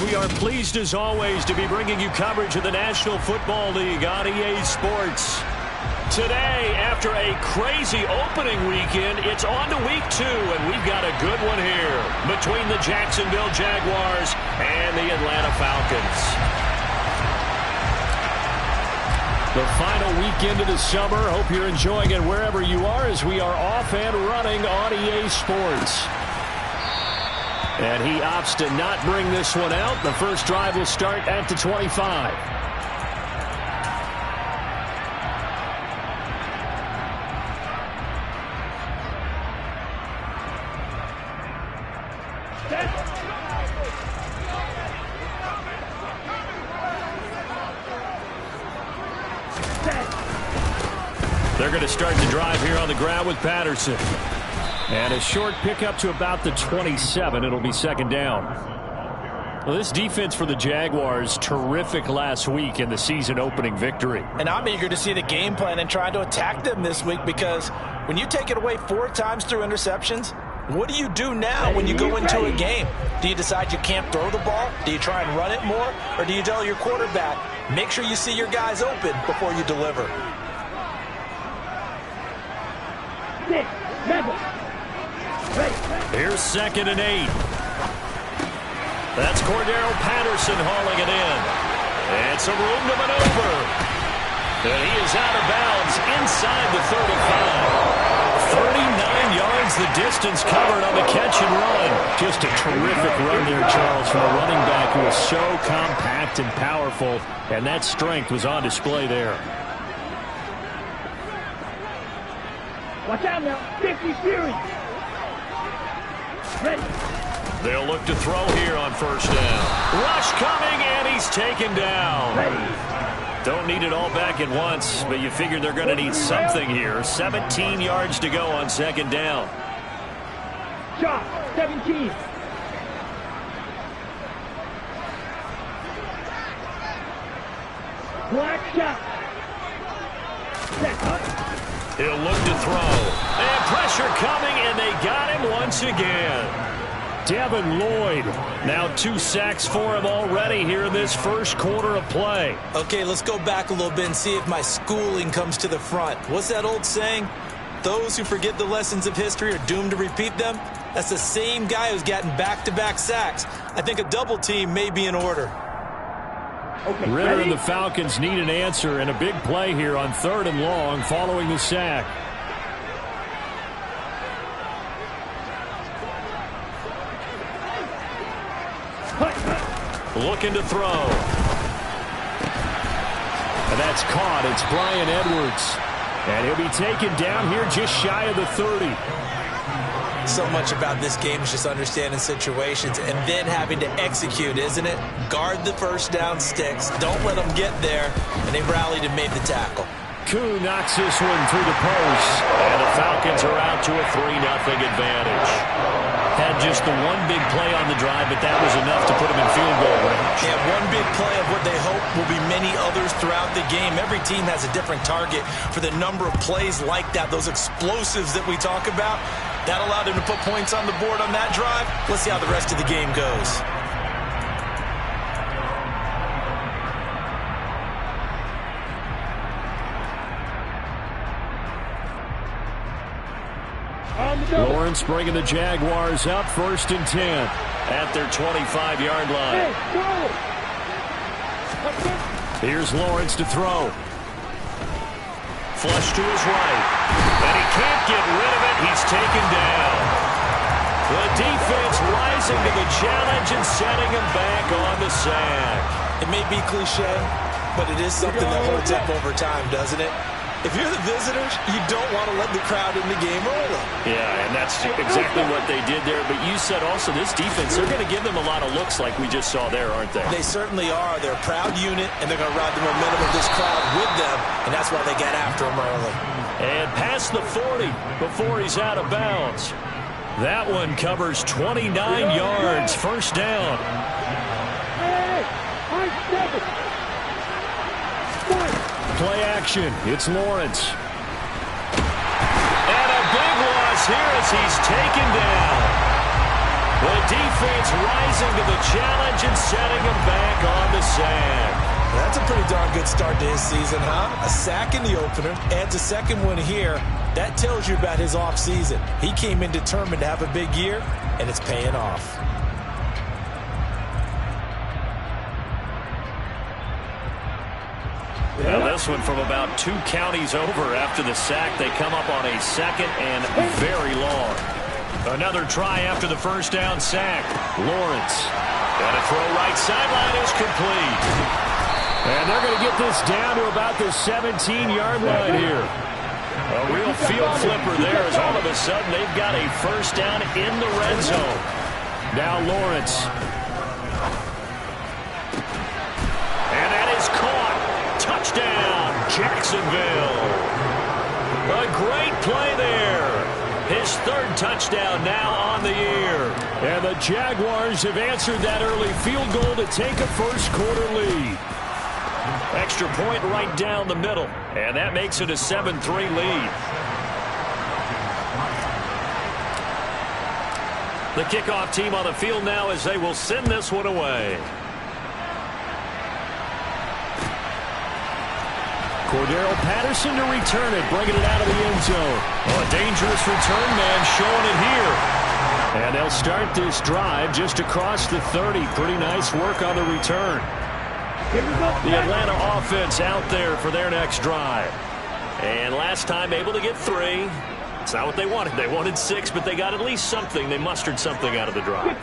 We are pleased as always to be bringing you coverage of the National Football League on EA Sports. Today, after a crazy opening weekend, it's on to week 2, and we've got a good one here between the Jacksonville Jaguars and the Atlanta Falcons. The final weekend of the summer. Hope you're enjoying it wherever you are as we are off and running on EA Sports. And he opts to not bring this one out. The first drive will start at the 25. They're going to start the drive here on the ground with Patterson. And a short pickup to about the 27. It'll be second down. Well, this defense for the Jaguars, terrific last week in the season-opening victory. And I'm eager to see the game plan and trying to attack them this week, because when you take it away 4 times through interceptions, what do you do now when you go into a game? Do you decide you can't throw the ball? Do you try and run it more? Or do you tell your quarterback, make sure you see your guys open before you deliver? Here's 2nd and 8. That's Cordero Patterson hauling it in. And some room to maneuver. And he is out of bounds inside the 35. 39 yards the distance covered on the catch and run. Just a terrific run there, Charles, from a running back who is so compact and powerful. And that strength was on display there. Watch out now. 50 series. Ready. They'll look to throw here on first down. Rush coming, and he's taken down. Ready. Don't need it all back at once, but you figure they're going to need something here. 17 yards to go on second down. Shot. 17. Black shot. Set up. He'll look to throw. And pressure coming, and they got him once again. Devin Lloyd, now 2 sacks for him already here in this first quarter of play. Okay, let's go back a little bit and see if my schooling comes to the front. What's that old saying? Those who forget the lessons of history are doomed to repeat them. That's the same guy who's gotten back-to-back sacks. I think a double team may be in order. Okay, Ritter ready? and the Falcons need an answer, and a big play here on 3rd and long following the sack. Looking to throw. And that's caught. It's Bryan Edwards. And he'll be taken down here just shy of the 30. So much about this game is just understanding situations and then having to execute, isn't it? Guard the first down sticks. Don't let them get there. And they rallied and made the tackle. Koo knocks this one through the post. And the Falcons are out to a 3-0 advantage. Had just the one big play on the drive, but that was enough to put them in field goal range. Yeah, one big play of what they hope will be many others throughout the game. Every team has a different target for the number of plays like that, those explosives that we talk about. That allowed him to put points on the board on that drive. Let's see how the rest of the game goes. Lawrence bringing the Jaguars up 1st and 10 at their 25-yard line. Here's Lawrence to throw. Flush to his right. And he can't get rid of it. He's taken down. The defense rising to the challenge and setting him back on the sack. It may be cliche, but it is something that holds up over time, doesn't it? If you're the visitors, you don't want to let the crowd in the game early. Yeah, and that's exactly what they did there. But you said also this defense, they're going to give them a lot of looks like we just saw there, aren't they? They certainly are. They're a proud unit, and they're going to ride the momentum of this crowd with them, and that's why they get after them early. And past the 40 before he's out of bounds. That one covers 29 yards. First down. Play action. It's Lawrence. And a big loss here as he's taken down. The defense rising to the challenge and setting him back on the sand. That's a pretty darn good start to his season, huh? A sack in the opener, adds a second one here. That tells you about his offseason. He came in determined to have a big year, and it's paying off. Well, this one from about 2 counties over after the sack. They come up on a second and very long. Another try after the first down sack. Lawrence. And a throw right sideline is complete. And they're going to get this down to about the 17-yard line here. A real field flipper there as all of a sudden they've got a first down in the red zone. Now Lawrence. And that is caught. Touchdown, Jacksonville. A great play there. His 3rd touchdown now on the year. And the Jaguars have answered that early field goal to take a first-quarter lead. Extra point right down the middle. And that makes it a 7-3 lead. The kickoff team on the field now as they will send this one away. Cordero Patterson to return it, bringing it out of the end zone. Oh, a dangerous return man showing it here. And they'll start this drive just across the 30. Pretty nice work on the return. The Atlanta offense out there for their next drive. And last time able to get 3. It's not what they wanted. They wanted 6, but they got at least something. They mustered something out of the drive.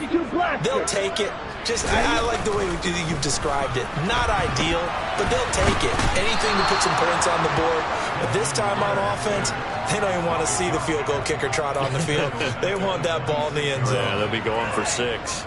They'll take it. I like the way you've described it. Not ideal, but they'll take it. Anything to put some points on the board. But this time on offense, they don't even want to see the field goal kicker trot on the field. They want that ball in the end zone. Yeah, they'll be going for 6.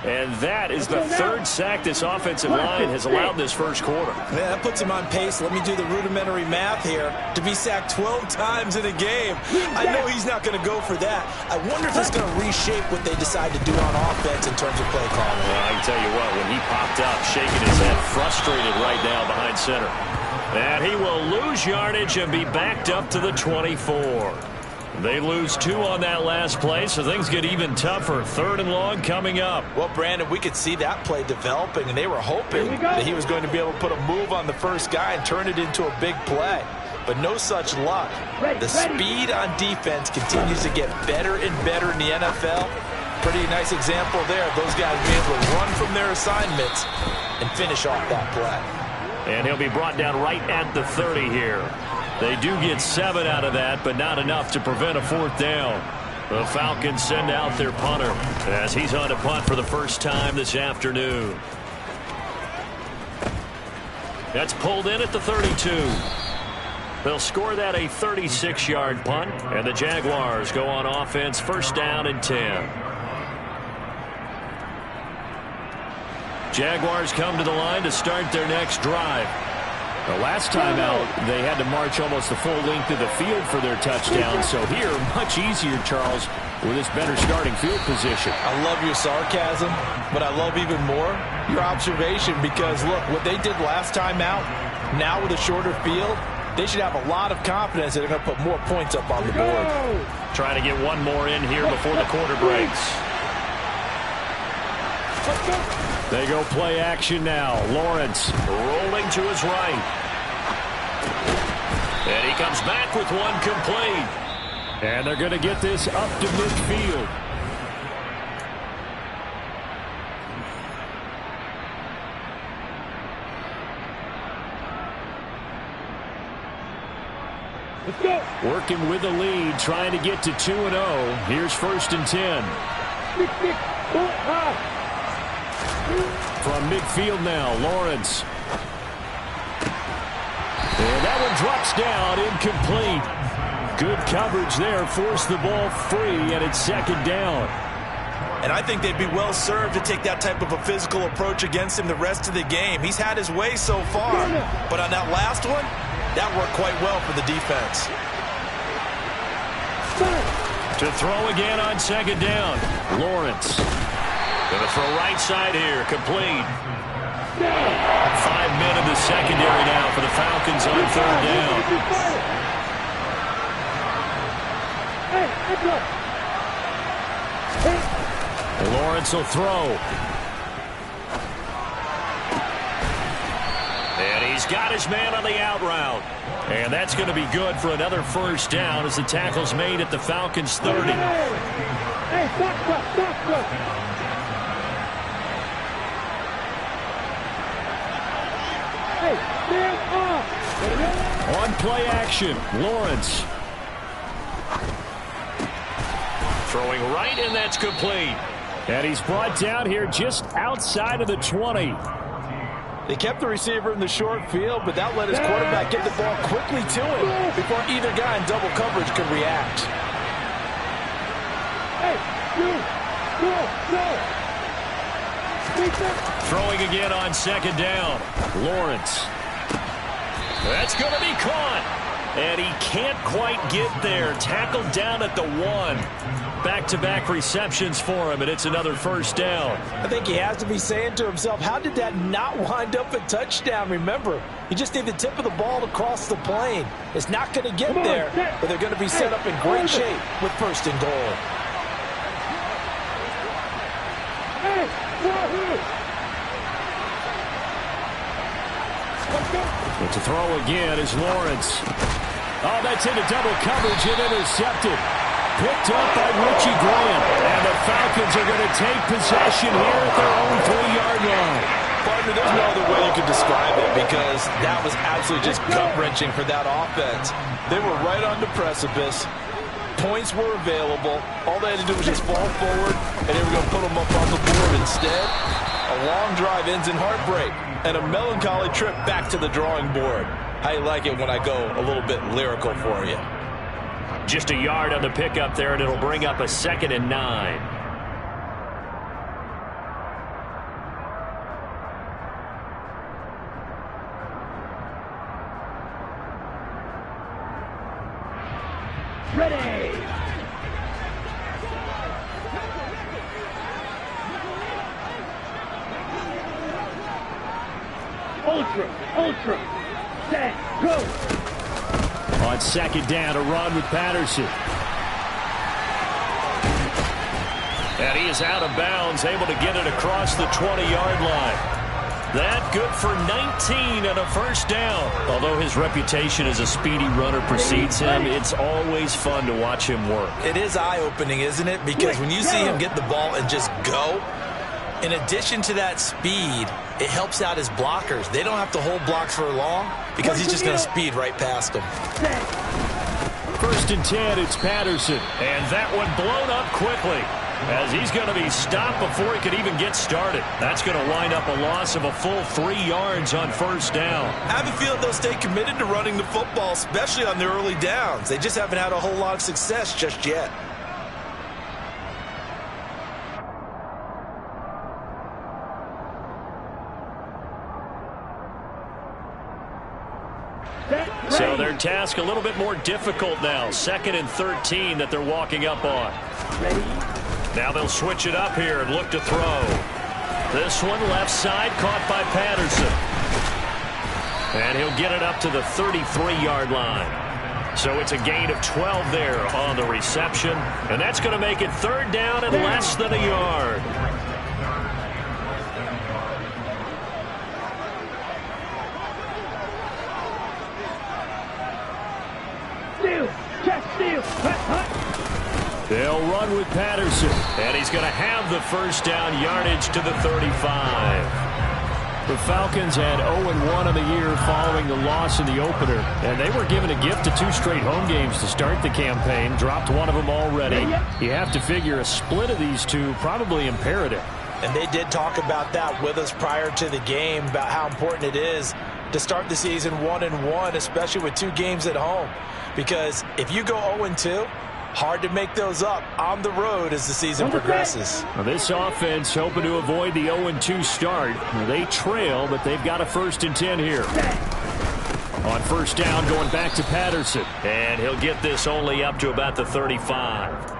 And that is the 3rd sack this offensive line has allowed this first quarter. Yeah, that puts him on pace. Let me do the rudimentary math here. To be sacked 12 times in a game. I know he's not going to go for that. I wonder if it's going to reshape what they decide to do on offense in terms of play calling. Well, I can tell you what, when he popped up, shaking his head, frustrated right now behind center. And he will lose yardage and be backed up to the 24. They lose 2 on that last play, so things get even tougher. 3rd and long coming up. Well, Brandon, we could see that play developing, and they were hoping that he was going to be able to put a move on the first guy and turn it into a big play. But no such luck. The speed on defense continues to get better and better in the NFL. Pretty nice example there of those guys being able to run from their assignments and finish off that play. And he'll be brought down right at the 30 here. They do get 7 out of that, but not enough to prevent a 4th down. The Falcons send out their punter as he's on to punt for the first time this afternoon. That's pulled in at the 32. They'll score that a 36-yard punt, and the Jaguars go on offense, first down and 10. Jaguars come to the line to start their next drive. The last time out, they had to march almost the full length of the field for their touchdown. So here, much easier, Charles, with this better starting field position. I love your sarcasm, but I love even more your observation because, look, what they did last time out, now with a shorter field, they should have a lot of confidence that they're going to put more points up on the board. Trying to get one more in here before the quarter breaks. They go play action now. Lawrence rolling to his right. And he comes back with one complete. And they're going to get this up to midfield. Let's go. Working with the lead, trying to get to 2-0. Here's 1st and 10. From midfield now, Lawrence. And that one drops down, incomplete. Good coverage there, forced the ball free, and it's 2nd down. And I think they'd be well served to take that type of a physical approach against him the rest of the game. He's had his way so far, but on that last one, that worked quite well for the defense. To throw again on 2nd down, Lawrence. Going to throw right side here, complete. 5 men in the secondary now for the Falcons on 3rd down. Lawrence will throw. And he's got his man on the out route. And that's going to be good for another first down as the tackle's made at the Falcons' 30. Hey, stop. Hey, stand up. On play action, Lawrence. Throwing right, and that's complete. And he's brought down here just outside of the 20. They kept the receiver in the short field, but that let his quarterback get the ball quickly to him before either guy in double coverage could react. Hey, go. Throwing again on second down. Lawrence. That's going to be caught. And he can't quite get there. Tackled down at the 1. Back-to-back receptions for him, and it's another first down. I think he has to be saying to himself, how did that not wind up a touchdown? Remember, he just need the tip of the ball to cross the plane. It's not going to get there, but they're going to be set up in great shape with first and goal. But to throw again is Lawrence. Oh, that's into double coverage and intercepted. Picked up by Richie Graham. And the Falcons are going to take possession here at their own 3-yard line. Partner, there's no other way you could describe it because that was absolutely just gut-wrenching for that offense. They were right on the precipice. Points were available. All they had to do was just fall forward, and they were going to put them up on the board. Instead, a long drive ends in heartbreak and a melancholy trip back to the drawing board. I like it when I go a little bit lyrical for you. Just a yard on the pickup there, and it'll bring up a 2nd and 9. Ready. Ultra. Set. Go. On second down, a run with Patterson. And he is out of bounds, able to get it across the 20-yard line. That good for 19 and a first down. Although his reputation as a speedy runner precedes him, it's always fun to watch him work. It is eye-opening, isn't it? Because when you see him get the ball and just go, in addition to that speed, it helps out his blockers. They don't have to hold blocks for long because he's just going to speed right past them. 1st and 10, it's Patterson. And that one blown up quickly as he's going to be stopped before he could even get started. That's going to wind up a loss of a full 3 yards on first down. I have a feeling they'll stay committed to running the football, especially on the early downs. They just haven't had a whole lot of success just yet. So their task a little bit more difficult now. 2nd and 13 that they're walking up on. Now they'll switch it up here and look to throw. This one left side caught by Patterson. And he'll get it up to the 33-yard line. So it's a gain of 12 there on the reception. And that's going to make it 3rd down and less than a yard. They'll run with Patterson. And he's going to have the first down yardage to the 35. The Falcons had 0-1 on the year following the loss in the opener. And they were given a gift of 2 straight home games to start the campaign. Dropped one of them already. You have to figure a split of these two probably imperative. And they did talk about that with us prior to the game, about how important it is to start the season 1-1, especially with 2 games at home. Because if you go 0-2, hard to make those up on the road as the season progresses. Now this offense hoping to avoid the 0-2 start. They trail, but they've got a 1st and 10 here. On first down, going back to Patterson. And he'll get this only up to about the 35.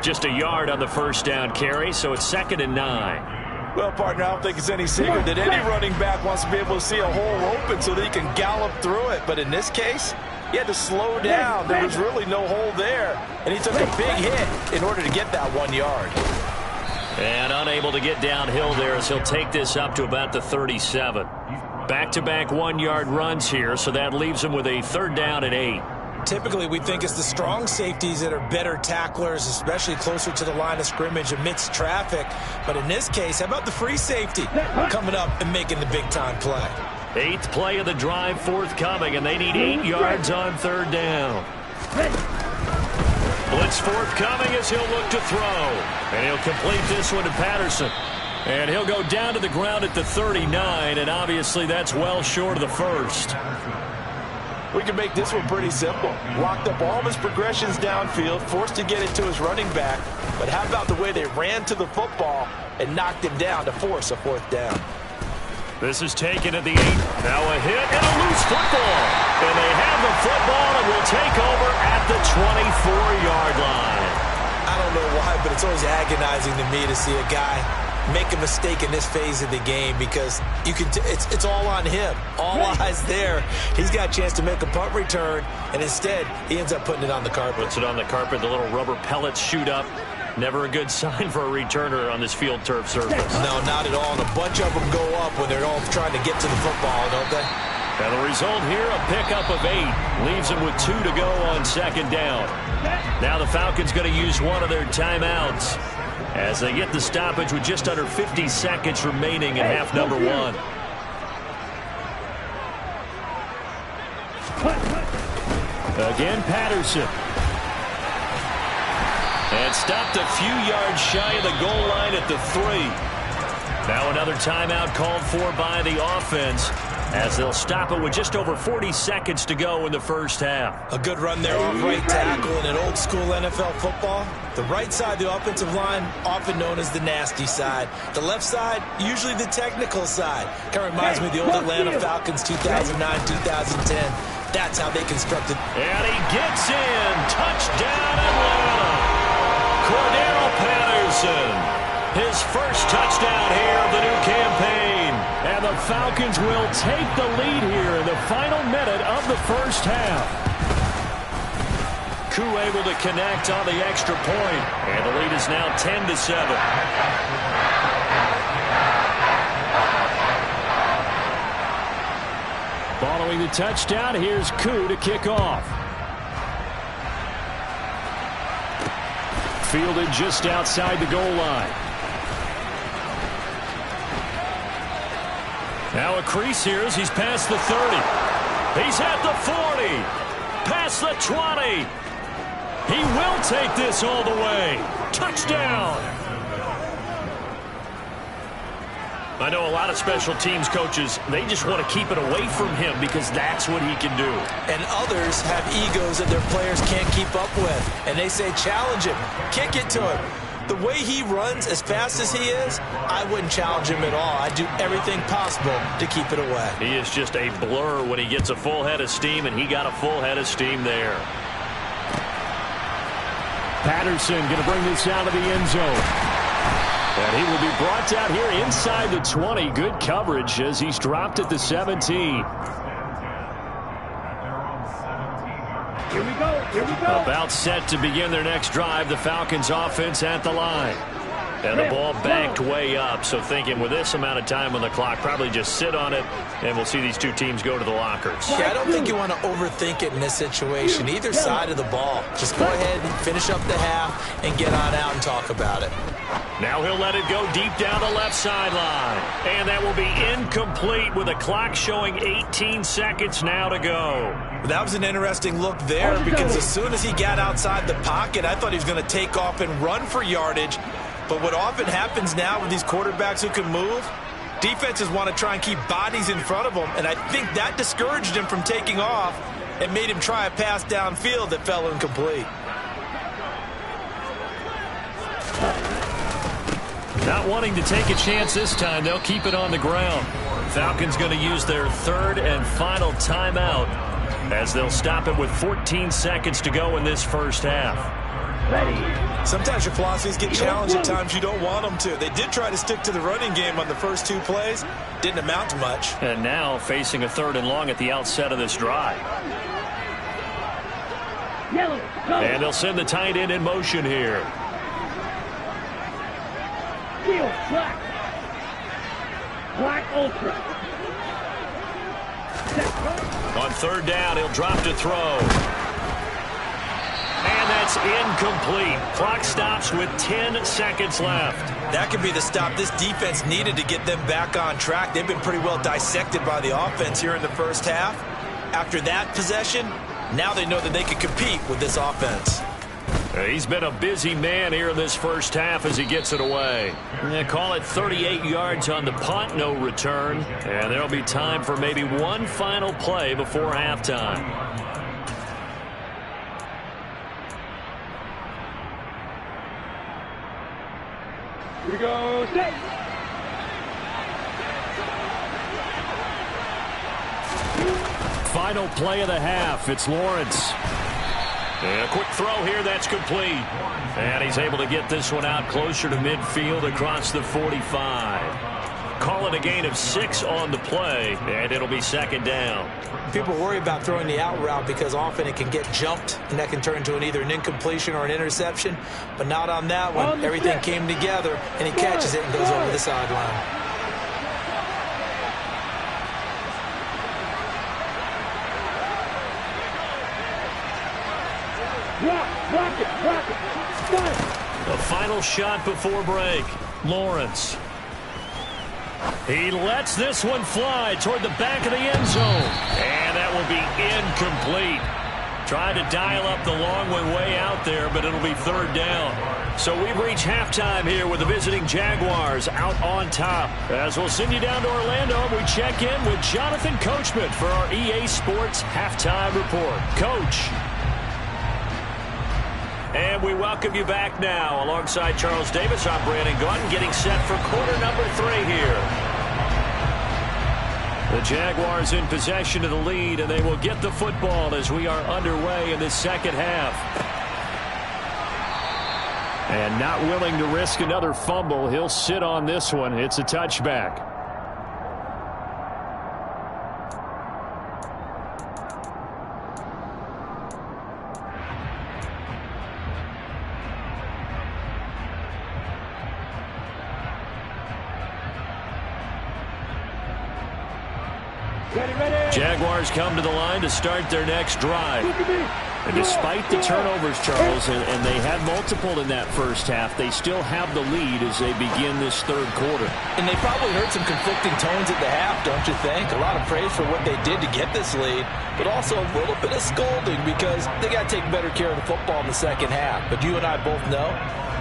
Just a yard on the first down carry, so it's 2nd and 9. Well, partner, I don't think it's any secret that any running back wants to be able to see a hole open so that he can gallop through it. But in this case, he had to slow down. There was really no hole there. And he took a big hit in order to get that 1 yard. And unable to get downhill there as he'll take this up to about the 37. Back-to-back 1-yard runs here, so that leaves him with a 3rd down and 8. Typically, we think it's the strong safeties that are better tacklers, especially closer to the line of scrimmage amidst traffic. But in this case, how about the free safety coming up and making the big-time play? 8th play of the drive forthcoming, and they need 8 yards on 3rd down. Blitz forthcoming as he'll look to throw. And he'll complete this one to Patterson. And he'll go down to the ground at the 39, and obviously that's well short of the first. We can make this one pretty simple. Locked up all of his progressions downfield, forced to get it to his running back. But how about the way they ran to the football and knocked him down to force a 4th down? This is taken at the 8. Now a hit and a loose football. And they have the football and will take over at the 24-yard line. I don't know why, but it's always agonizing to me to see a guy make a mistake in this phase of the game because it's all on him. All eyes there. He's got a chance to make a punt return, and instead he ends up putting it on the carpet. Puts it on the carpet. The little rubber pellets shoot up. Never a good sign for a returner on this field turf surface. No, not at all. And a bunch of them go up when they're all trying to get to the football, don't they? And the result here, a pickup of 8. Leaves them with 2 to go on 2nd down. Now the Falcons going to use one of their timeouts as they get the stoppage with just under 50 seconds remaining in half number 1. Again, Patterson. And stopped a few yards shy of the goal line at the 3. Now another timeout called for by the offense as they'll stop it with just over 40 seconds to go in the first half. A good run there off right tackle in an old school NFL football. The right side, the offensive line, often known as the nasty side. The left side, usually the technical side. Kind of reminds me of the old Atlanta Falcons 2009, 2010. That's how they constructed. And he gets in. Touchdown Atlanta. Cordero Patterson. His first touchdown here of the new campaign. And the Falcons will take the lead here in the final minute of the first half. Koo able to connect on the extra point. And the lead is now 10-7. Following the touchdown, here's Koo to kick off. Fielded just outside the goal line. Now a crease here as he's past the 30. He's at the 40. Past the 20. He will take this all the way. Touchdown. I know a lot of special teams coaches, they just want to keep it away from him because that's what he can do. And others have egos that their players can't keep up with. And they say, challenge him. Kick it to him. The way he runs as fast as he is, I wouldn't challenge him at all. I'd do everything possible to keep it away. He is just a blur when he gets a full head of steam, and he got a full head of steam there. Patterson going to bring this out of the end zone. And he will be brought down here inside the 20. Good coverage as he's dropped at the 17. Here we go. Here we go. About set to begin their next drive. The Falcons offense at the line. And the ball banked way up. So thinking with this amount of time on the clock, probably just sit on it, and we'll see these two teams go to the lockers. Yeah, I don't think you want to overthink it in this situation. Either side of the ball. Just go ahead and finish up the half and get on out and talk about it. Now he'll let it go deep down the left sideline. And that will be incomplete with the clock showing 18 seconds now to go. That was an interesting look there because as soon as he got outside the pocket, I thought he was going to take off and run for yardage. But what often happens now with these quarterbacks who can move, defenses want to try and keep bodies in front of them. And I think that discouraged him from taking off and made him try a pass downfield that fell incomplete. Not wanting to take a chance this time, they'll keep it on the ground. Falcons going to use their third and final timeout as they'll stop it with 14 seconds to go in this first half. Sometimes your philosophies get challenged at times you don't want them to. They did try to stick to the running game on the first two plays. Didn't amount to much. And now facing a 3rd and long at the outset of this drive. And they'll send the tight end in motion here. Steel, black. Black Ultra. On third down, he'll drop to throw. And that's incomplete. Clock stops with 10 seconds left. That could be the stop this defense needed to get them back on track. They've been pretty well dissected by the offense here in the first half. After that possession, now they know that they can compete with this offense. He's been a busy man here in this first half as he gets it away. They call it 38 yards on the punt, no return. And there'll be time for maybe one final play before halftime. Here we go, stay. Final play of the half. It's Lawrence. And a quick throw here, that's complete. And he's able to get this one out closer to midfield across the 45. Call it a gain of 6 on the play, and it'll be second down. People worry about throwing the out route because often it can get jumped, and that can turn into either an incompletion or an interception. But not on that one. Everything came together, and he catches it and goes over the sideline. Block it. Start. The final shot before break. Lawrence. He lets this one fly toward the back of the end zone. And that will be incomplete. Trying to dial up the long way out there, but it'll be third down. So we've reached halftime here with the visiting Jaguars out on top. As we'll send you down to Orlando, we check in with Jonathan Coachman for our EA Sports Halftime Report. Coach. And we welcome you back now. Alongside Charles Davis, I'm Brandon Gaudin, getting set for quarter number 3 here. The Jaguars in possession of the lead, and they will get the football as we are underway in this second half. And not willing to risk another fumble, he'll sit on this one. It's a touchback. Jaguars come to the line to start their next drive. And despite the turnovers, Charles, and they had multiple in that first half, they still have the lead as they begin this third quarter. And they probably heard some conflicting tones at the half, don't you think? A lot of praise for what they did to get this lead, but also a little bit of scolding because they got to take better care of the football in the second half. But you and I both know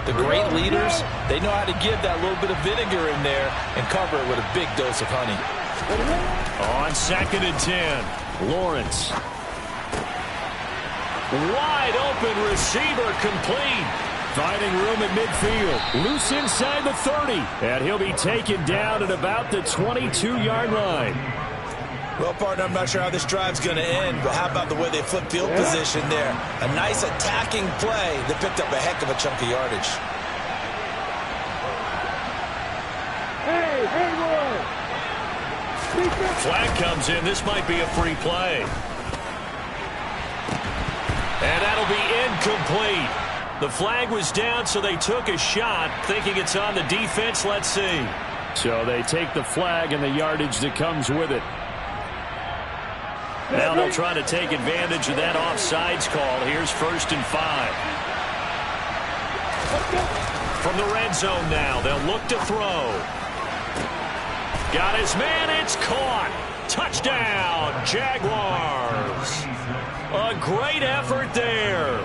the great leaders, they know how to give that little bit of vinegar in there and cover it with a big dose of honey. On 2nd and 10, Lawrence. Wide open receiver complete. Finding room at midfield. Loose inside the 30. And he'll be taken down at about the 22-yard line. Well, partner, I'm not sure how this drive's going to end, but how about the way they flip field position there? A nice attacking play that picked up a heck of a chunk of yardage. Hey, Flag comes in. This might be a free play. And that'll be incomplete. The flag was down, so they took a shot, thinking it's on the defense. Let's see. So they take the flag and the yardage that comes with it. Now they'll try to take advantage of that offsides call. Here's 1st and 5. From the red zone now, they'll look to throw. Got his man, it's caught. Touchdown, Jaguars. A great effort there.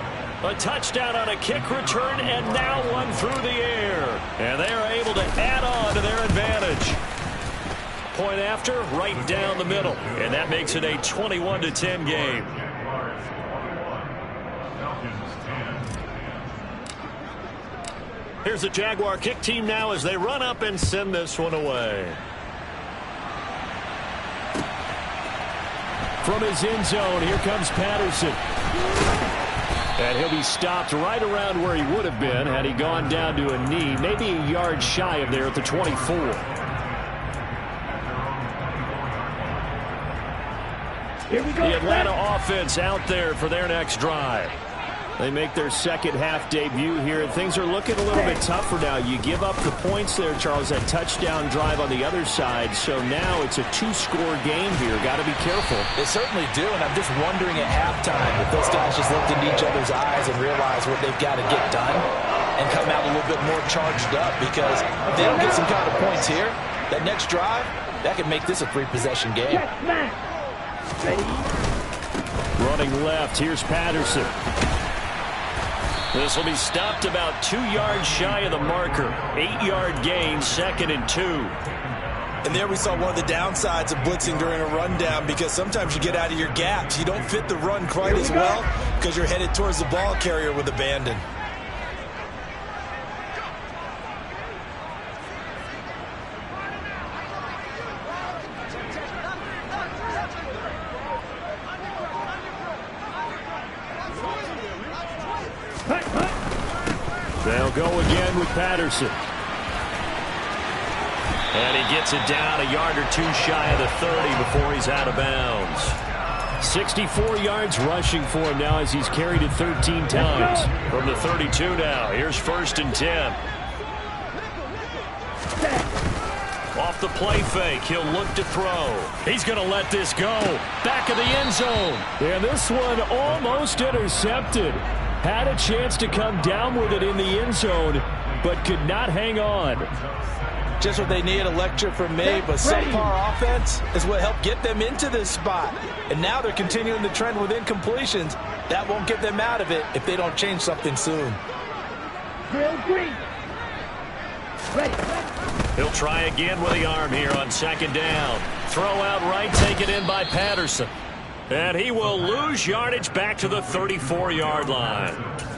A touchdown on a kick return, and now one through the air. And they are able to add on to their advantage. Point after, right down the middle. And that makes it a 21-10 game. Here's the Jaguar kick team now as they run up and send this one away. From his end zone, here comes Patterson. And he'll be stopped right around where he would have been had he gone down to a knee, maybe a yard shy of there at the 24. Here we go. The Atlanta offense out there for their next drive. They make their second half debut here, and things are looking a little bit tougher now. You give up the points there, Charles, that touchdown drive on the other side. So now it's a two-score game here. Got to be careful. They certainly do, and I'm just wondering at halftime if those guys just looked into each other's eyes and realized what they've got to get done and come out a little bit more charged up, because if they don't get some kind of points here, that next drive, that could make this a three-possession game. Running left, here's Patterson. This will be stopped about 2 yards shy of the marker. 8-yard gain, 2nd and 2. And there we saw one of the downsides of blitzing during a rundown, because sometimes you get out of your gaps. You don't fit the run quite as well because you're headed towards the ball carrier with abandon. They'll go again with Patterson. And he gets it down a yard or two shy of the 30 before he's out of bounds. 64 yards rushing for him now as he's carried it 13 times. From the 32 now, here's 1st and 10. Off the play fake, he'll look to throw. He's going to let this go. Back of the end zone. And this one almost intercepted. Had a chance to come down with it in the end zone, but could not hang on. Just what they need, a lecture from me, but subpar offense is what helped get them into this spot. And now they're continuing the trend with incompletions. That won't get them out of it if they don't change something soon. He'll try again with the arm here on 2nd down. Throw out right, taken in by Patterson. And he will lose yardage back to the 34-yard line.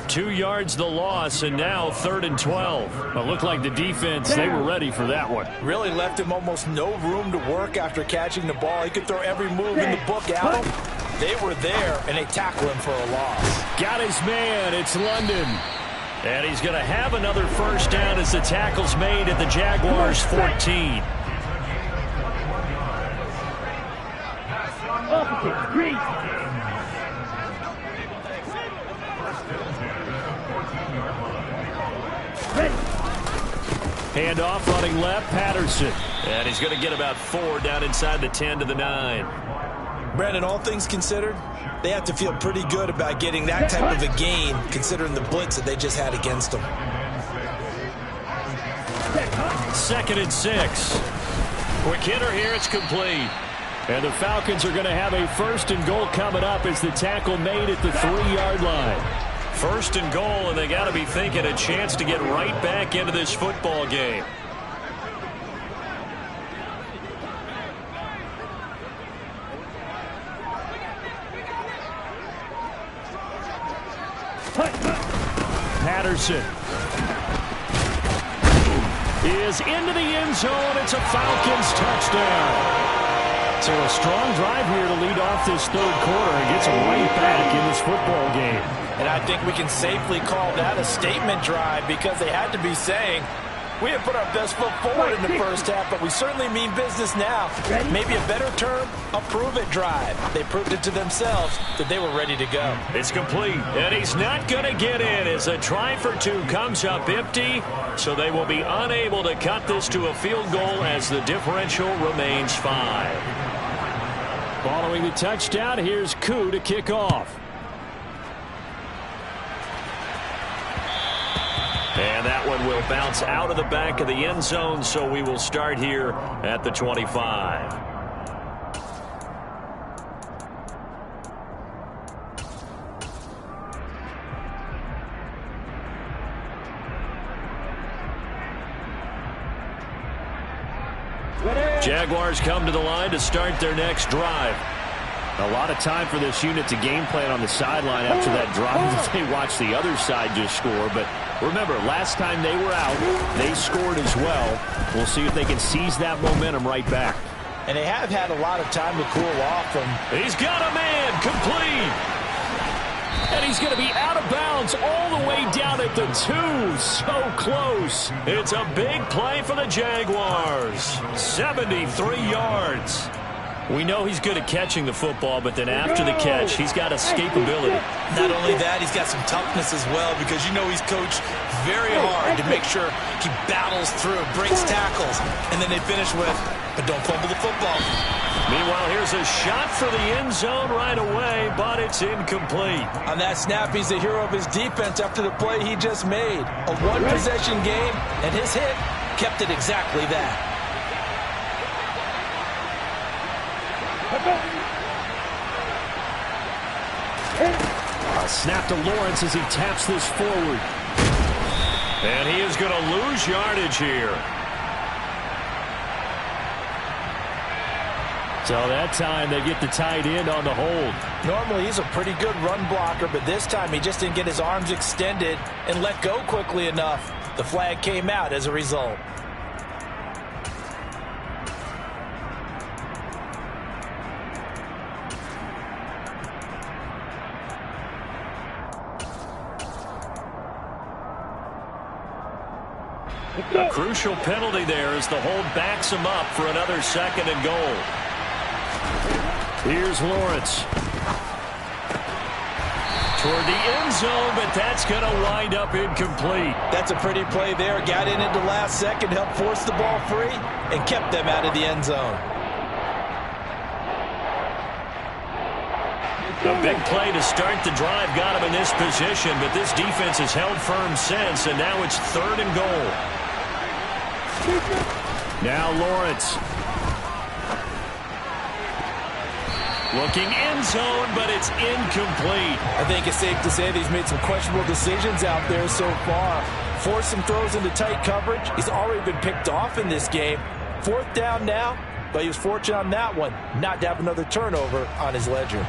2 yards the loss, and now 3rd and 12. It looked like the defense, they were ready for that one. Really left him almost no room to work after catching the ball. He could throw every move in the book at him. They were there, and they tackle him for a loss. Got his man. It's London. And he's going to have another 1st down as the tackle's made at the Jaguars' 14. Hand off, running left, Patterson. And he's going to get about 4 down inside the 10 to the 9. Brandon, all things considered, they have to feel pretty good about getting that type of a gain, considering the blitz that they just had against them. 2nd and 6. Quick hitter here, it's complete. And the Falcons are going to have a 1st and goal coming up as the tackle made at the 3-yard line. 1st and goal, and they got to be thinking a chance to get right back into this football game. Patterson is into the end zone. It's a Falcons touchdown. So a strong drive here to lead off this 3rd quarter and gets them right back in this football game. And I think we can safely call that a statement drive, because they had to be saying, we have put our best foot forward in the 1st half, but we certainly mean business now. Maybe a better term, a prove-it drive. They proved it to themselves that they were ready to go. It's complete, and he's not going to get in as a try for 2 comes up empty, so they will be unable to cut this to a field goal as the differential remains 5. Following the touchdown, here's Koo to kick off. And that one will bounce out of the back of the end zone, so we will start here at the 25. Jaguars come to the line to start their next drive. A lot of time for this unit to game plan on the sideline after that drive that they watched the other side just score. But remember, last time they were out, they scored as well. We'll see if they can seize that momentum right back. And they have had a lot of time to cool off. And he's got a man, complete. And he's going to be out of bounds all the way down at the 2. So close. It's a big play for the Jaguars. 73 yards. We know he's good at catching the football, but then after the catch, he's got escapability. Not only that, he's got some toughness as well, because you know he's coached very hard to make sure he battles through, breaks tackles, and then they finish with, but don't fumble the football. Meanwhile, here's a shot for the end zone right away, but it's incomplete. On that snap, he's the hero of his defense after the play he just made. A one-possession game, and his hit kept it exactly that. A snap to Lawrence as he taps this forward. And he is going to lose yardage here. So that time they get the tight end on the hold. Normally he's a pretty good run blocker, but this time he just didn't get his arms extended and let go quickly enough. The flag came out as a result. A crucial penalty there as the hold backs him up for another 2nd and goal. Here's Lawrence. Toward the end zone, but that's going to wind up incomplete. That's a pretty play there. Got in at the last second, helped force the ball free, and kept them out of the end zone. A big play to start the drive got him in this position, but this defense has held firm since, and now it's 3rd and goal. Now Lawrence. Looking end zone, but it's incomplete. I think it's safe to say that he's made some questionable decisions out there so far. Forced some throws into tight coverage. He's already been picked off in this game. 4th down now, but he was fortunate on that one not to have another turnover on his ledger.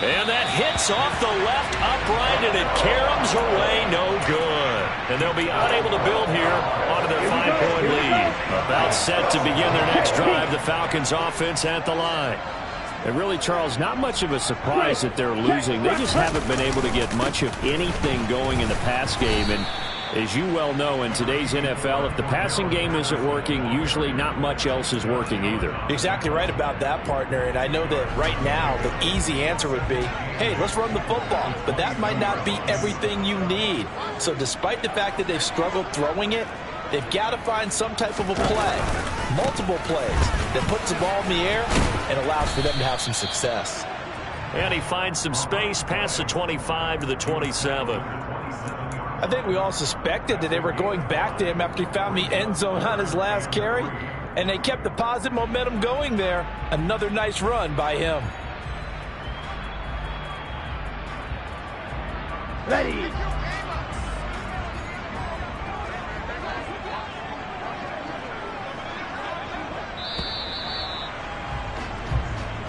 And that hits off the left upright, and it caroms away, no good. And they'll be unable to build here onto their 5-point lead. About set to begin their next drive, the Falcons offense at the line. And really, Charles, not much of a surprise that they're losing. They just haven't been able to get much of anything going in the pass game. And as you well know, in today's NFL, if the passing game isn't working, usually not much else is working either. You're exactly right about that, partner. And I know that right now the easy answer would be, hey, let's run the football. But that might not be everything you need. So despite the fact that they've struggled throwing it, they've got to find some type of a play, multiple plays, that puts the ball in the air and allows for them to have some success. And he finds some space past the 25 to the 27. I think we all suspected that they were going back to him after he found the end zone on his last carry, and they kept the positive momentum going there. Another nice run by him. Ready.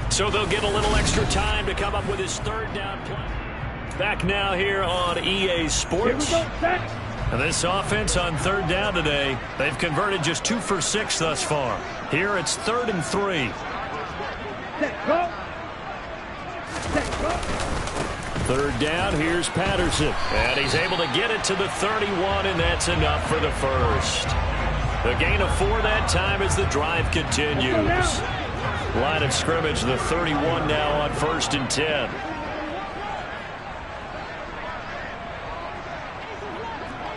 So they'll get a little extra time to come up with his 3rd down play. Back now here on EA Sports. And this offense on 3rd down today, they've converted just 2 for 6 thus far. Here it's 3rd and 3. 3rd down, here's Patterson. And he's able to get it to the 31, and that's enough for the first. A gain of 4 that time as the drive continues. Line of scrimmage, the 31 now on 1st and 10.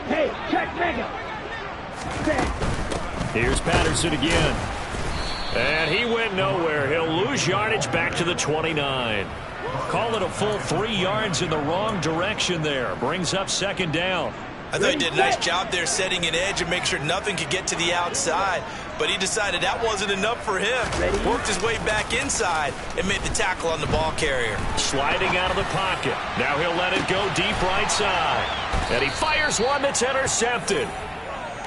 Hey, check mega. Here's Patterson again. And he went nowhere. He'll lose yardage back to the 29. Call it a full 3 yards in the wrong direction there. Brings up 2nd down. I thought he did a nice job there setting an edge and make sure nothing could get to the outside. But he decided that wasn't enough for him. Worked his way back inside and made the tackle on the ball carrier. Sliding out of the pocket. Now he'll let it go deep right side. And he fires one that's intercepted.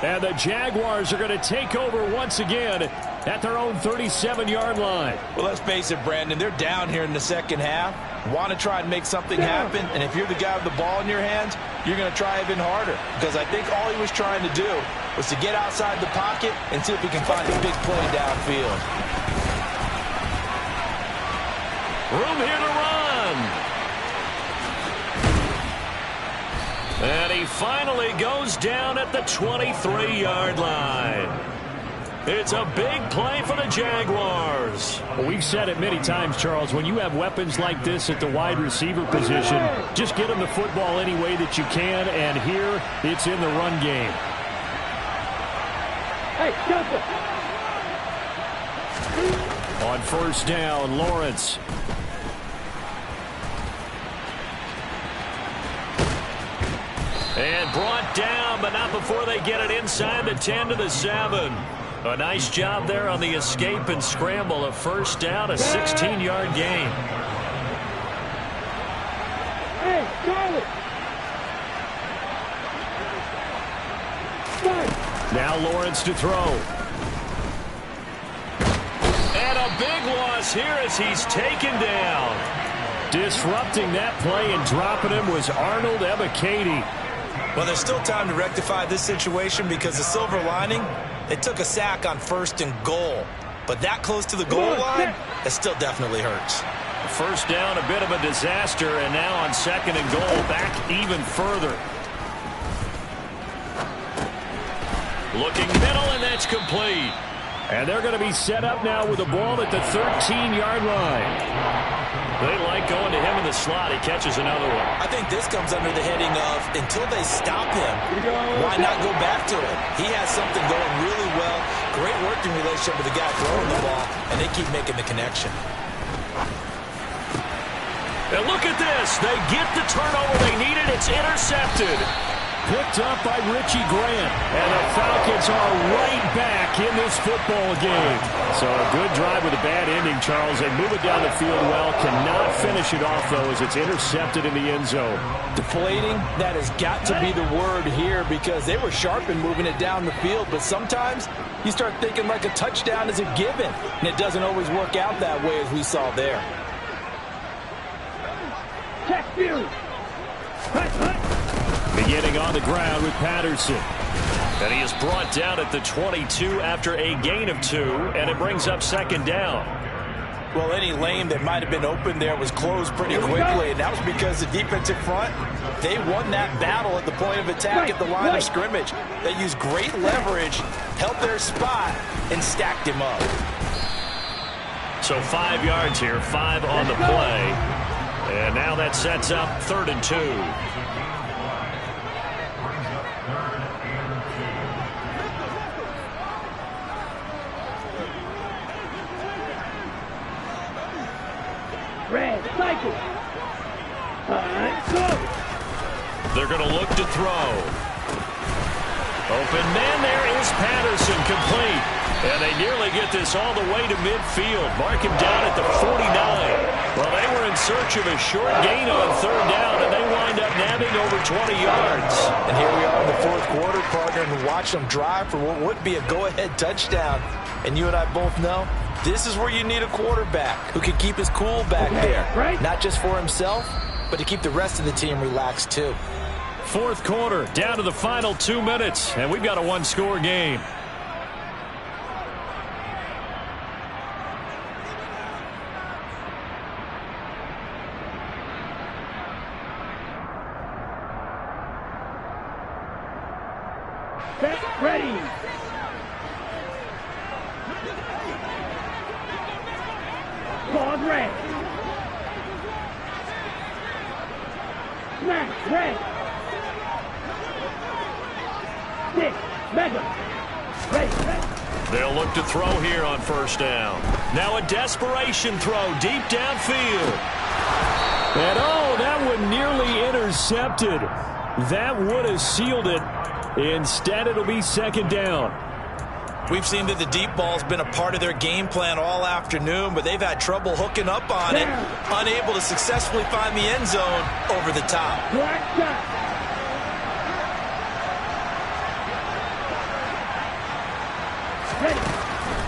And the Jaguars are going to take over once again at their own 37-yard line. Well, let's face it, Brandon, they're down here in the 2nd half. Want to try and make something happen, and if you're the guy with the ball in your hands, you're going to try even harder. Because I think all he was trying to do was to get outside the pocket and see if he can find a big play downfield. Room here to run. And he finally goes down at the 23-yard line. It's a big play for the Jaguars. Well, we've said it many times, Charles, when you have weapons like this at the wide receiver position, just get them the football any way that you can, and here it's in the run game. Hey, jump it. On first down, Lawrence. And brought down, but not before they get it inside the 10 to the 7. A nice job there on the escape and scramble. A first down, a 16-yard gain. Hey, Charlie. Now Lawrence to throw. And a big loss here as he's taken down. Disrupting that play and dropping him was Arnold Ebiketie. Well, there's still time to rectify this situation because the silver lining, they took a sack on 1st and goal. But that close to the goal line, it still definitely hurts. First down, a bit of a disaster, and now on 2nd and goal, back even further. Looking middle, and that's complete. And they're going to be set up now with the ball at the 13-yard line. They like going to him in the slot. He catches another one. I think this comes under the heading of until they stop him, why not go back to him? He has something going really well. Great working relationship with the guy throwing the ball, and they keep making the connection. And look at this. They get the turnover they needed. It's intercepted. Picked up by Richie Grant. And the Falcons are right back in this football game. So a good drive with a bad ending, Charles. They move it down the field well. Cannot finish it off, though, as it's intercepted in the end zone. Deflating, that has got to be the word here because they were sharp in moving it down the field. But sometimes you start thinking like a touchdown is a given. And it doesn't always work out that way as we saw there. Check Fury. Beginning on the ground with Patterson. And he is brought down at the 22 after a gain of 2, and it brings up 2nd down. Well, any lane that might have been open there was closed pretty quickly, and that was because the defensive front, they won that battle at the point of attack at the line of scrimmage. They used great leverage, held their spot, and stacked him up. So 5 yards here, 5 on the play. And now that sets up 3rd and 2. Red, cycle. Go. They're going to look to throw. Open man, there is Patterson, complete. And they nearly get this all the way to midfield. Mark him down at the 49. Well, they were in search of a short gain on 3rd down, and they wind up nabbing over 20 yards. And here we are in the 4th quarter, partner, and watch them drive for what would be a go-ahead touchdown. And you and I both know this is where you need a quarterback who can keep his cool back there. Not just for himself, but to keep the rest of the team relaxed too. 4th quarter, down to the final 2 minutes, and we've got a one-score game. Set, ready. Pause, red. Smash, red. Stick, mega. Ready. They'll look to throw here on 1st down. Now a desperation throw deep downfield. And oh, that one nearly intercepted. That would have sealed it. Instead, it'll be 2nd down. We've seen that the deep ball's been a part of their game plan all afternoon, but they've had trouble hooking up on it, unable to successfully find the end zone over the top.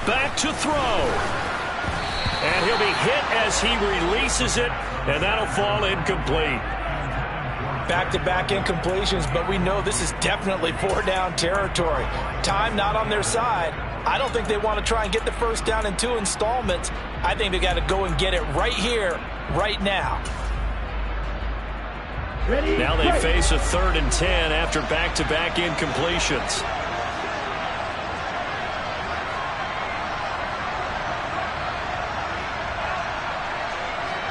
Back to throw. And he'll be hit as he releases it, and that'll fall incomplete. Back-to-back incompletions, but we know this is definitely 4-down territory. Time not on their side. I don't think they want to try and get the 1st down in 2 installments. I think they got to go and get it right here, right now. Now they face a 3rd and 10 after back-to-back incompletions.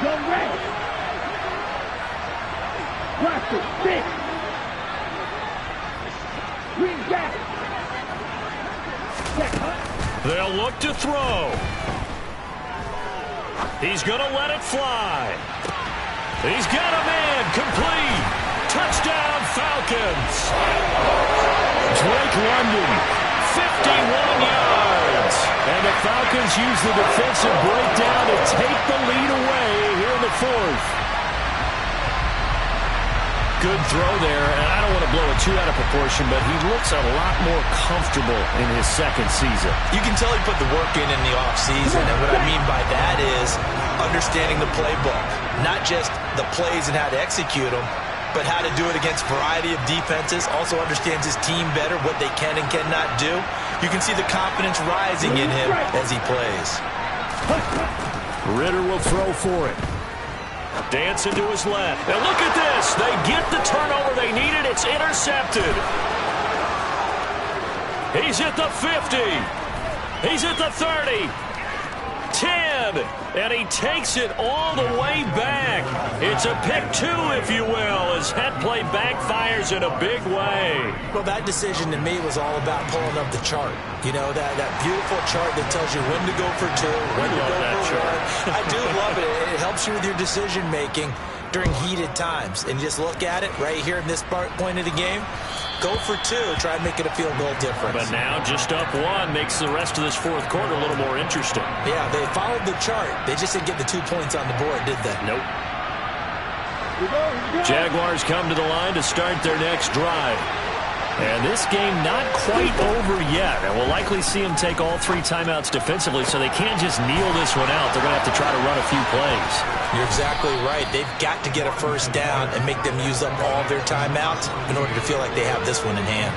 Go red. Watch it. 6. Green back. They'll look to throw. He's going to let it fly. He's got a man. Complete. Touchdown, Falcons. Drake London, 51 yards. and the Falcons use the defensive breakdown to take the lead away here in the 4th. Good throw there, and I don't want to blow it too out of proportion, but he looks a lot more comfortable in his 2nd season. You can tell he put the work in the offseason, and what I mean by that is understanding the playbook. Not just the plays and how to execute them, but how to do it against a variety of defenses. Also understands his team better, what they can and cannot do. You can see the confidence rising in him as he plays. Ritter will throw for it. Dancing to his left. And look at this. They get the turnover they needed. It's intercepted. He's at the 50. He's at the 30. 10. And he takes it all the way back. It's a pick 2, if you will, as that play backfires in a big way. Well, that decision to me was all about pulling up the chart. You know, that beautiful chart that tells you when to go for 2, when to go for 1. I do love it. It helps you with your decision-making during heated times. And just look at it right here in this point of the game. Go for 2. Try and make it a field goal difference. But now just up 1 makes the rest of this 4th quarter a little more interesting. Yeah, they followed the chart. They just didn't get the 2 points on the board, did they? Nope. Jaguars come to the line to start their next drive. And this game not quite over yet. And we'll likely see them take all 3 timeouts defensively, so they can't just kneel this one out. They're going to have to try to run a few plays. You're exactly right. They've got to get a first down and make them use up all their timeouts in order to feel like they have this one in hand.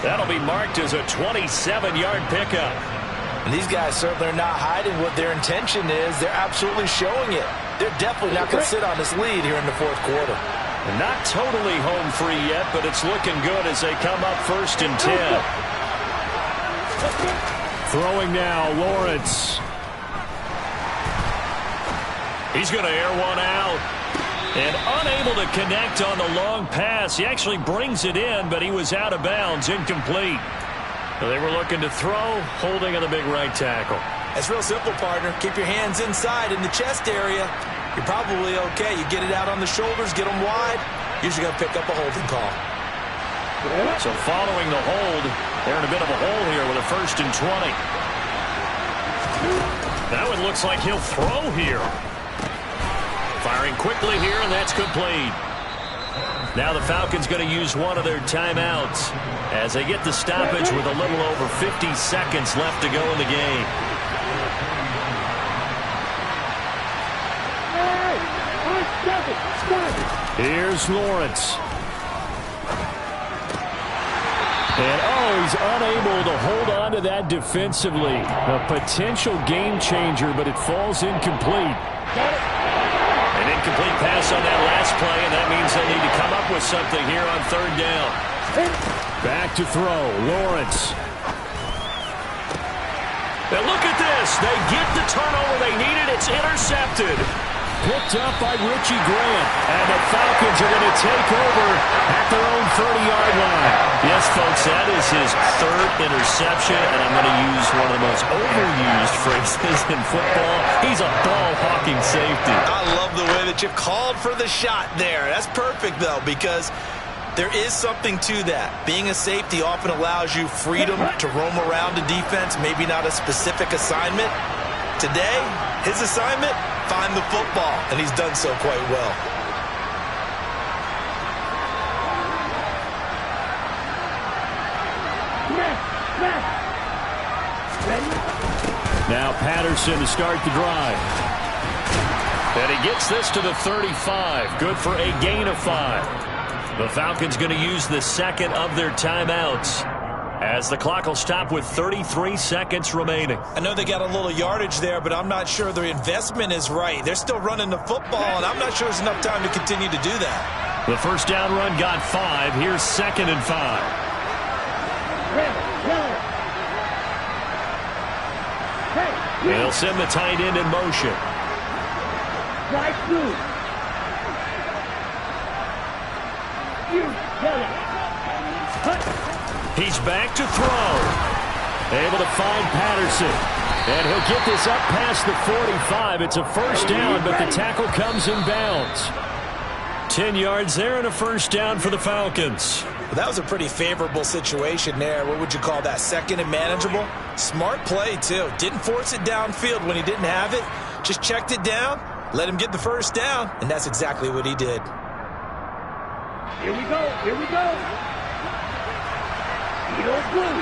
That'll be marked as a 27-yard pickup. And these guys certainly are not hiding what their intention is. They're absolutely showing it. They're definitely not going to sit on this lead here in the 4th quarter. Not totally home free yet, but it's looking good as they come up 1st and 10. Throwing now, Lawrence. He's going to air one out. And unable to connect on the long pass. He actually brings it in, but he was out of bounds, incomplete. They were looking to throw, holding on the big right tackle. It's real simple, partner. Keep your hands inside in the chest area. You're probably okay. You get it out on the shoulders, get them wide. Usually going to pick up a holding call. So following the hold, they're in a bit of a hole here with a 1st and 20. Now it looks like he'll throw here. Firing quickly here, and that's complete. Now the Falcons going to use one of their timeouts as they get the stoppage with a little over 50 seconds left to go in the game. Here's Lawrence. And he's unable to hold on to that defensively. A potential game changer, but it falls incomplete. An incomplete pass on that last play, and that means they'll need to come up with something here on 3rd down. Back to throw, Lawrence. Now look at this. They get the turnover they needed. It's intercepted. Picked up by Richie Grant. And the Falcons are going to take over at their own 30-yard line. Yes, folks, that is his 3rd interception, and I'm going to use one of the most overused phrases in football. He's a ball-hawking safety. I love the way that you called for the shot there. That's perfect, though, because there is something to that. Being a safety often allows you freedom to roam around a defense, maybe not a specific assignment. Today, his assignment, find the football, and he's done so quite well. Now Patterson to start the drive. And he gets this to the 35. Good for a gain of 5. The Falcons going to use the 2nd of their timeouts as the clock will stop with 33 seconds remaining. I know they got a little yardage there, but I'm not sure their investment is right. They're still running the football, and I'm not sure there's enough time to continue to do that. The first down run got 5. Here's 2nd and 5. They'll send the tight end in motion. Right through. He's back to throw. Able to find Patterson. And he'll get this up past the 45. It's a first down, but the tackle comes in bounds. 10 yards there and a first down for the Falcons. Well, that was a pretty favorable situation there. What would you call that? 2nd and manageable? Smart play, too. Didn't force it downfield when he didn't have it. Just checked it down, let him get the first down, and that's exactly what he did. Here we go. Here we go. Eagles blue.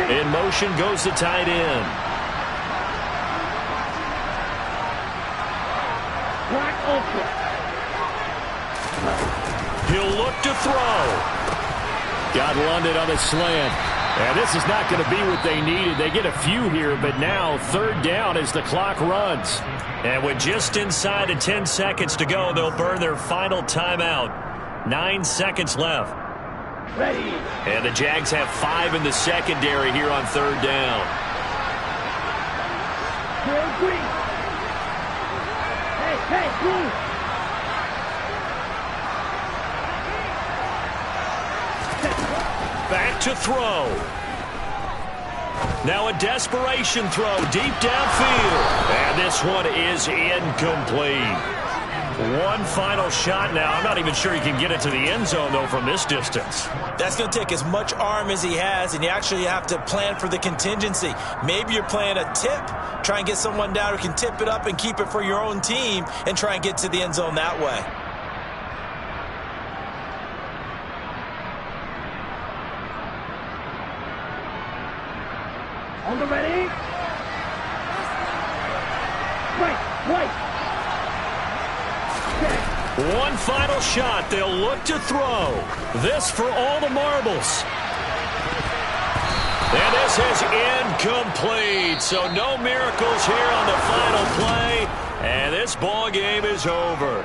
In motion goes the tight end. Black ultra. He'll look to throw. Got London on the slant. And this is not going to be what they needed. They get a few here, but now 3rd down as the clock runs. And with just inside of 10 seconds to go, they'll burn their final timeout. 9 seconds left. Ready. And the Jags have 5 in the secondary here on 3rd down. Green. Hey, blue. Back to throw. Now a desperation throw deep downfield. And this one is incomplete. One final shot now. I'm not even sure he can get it to the end zone, though, from this distance. That's going to take as much arm as he has, and you actually have to plan for the contingency. Maybe you're playing a tip. Try and get someone down who can tip it up and keep it for your own team and try and get to the end zone that way. On the ready. Right. One final shot. They'll look to throw. This for all the marbles. And this is incomplete. So no miracles here on the final play. And this ball game is over.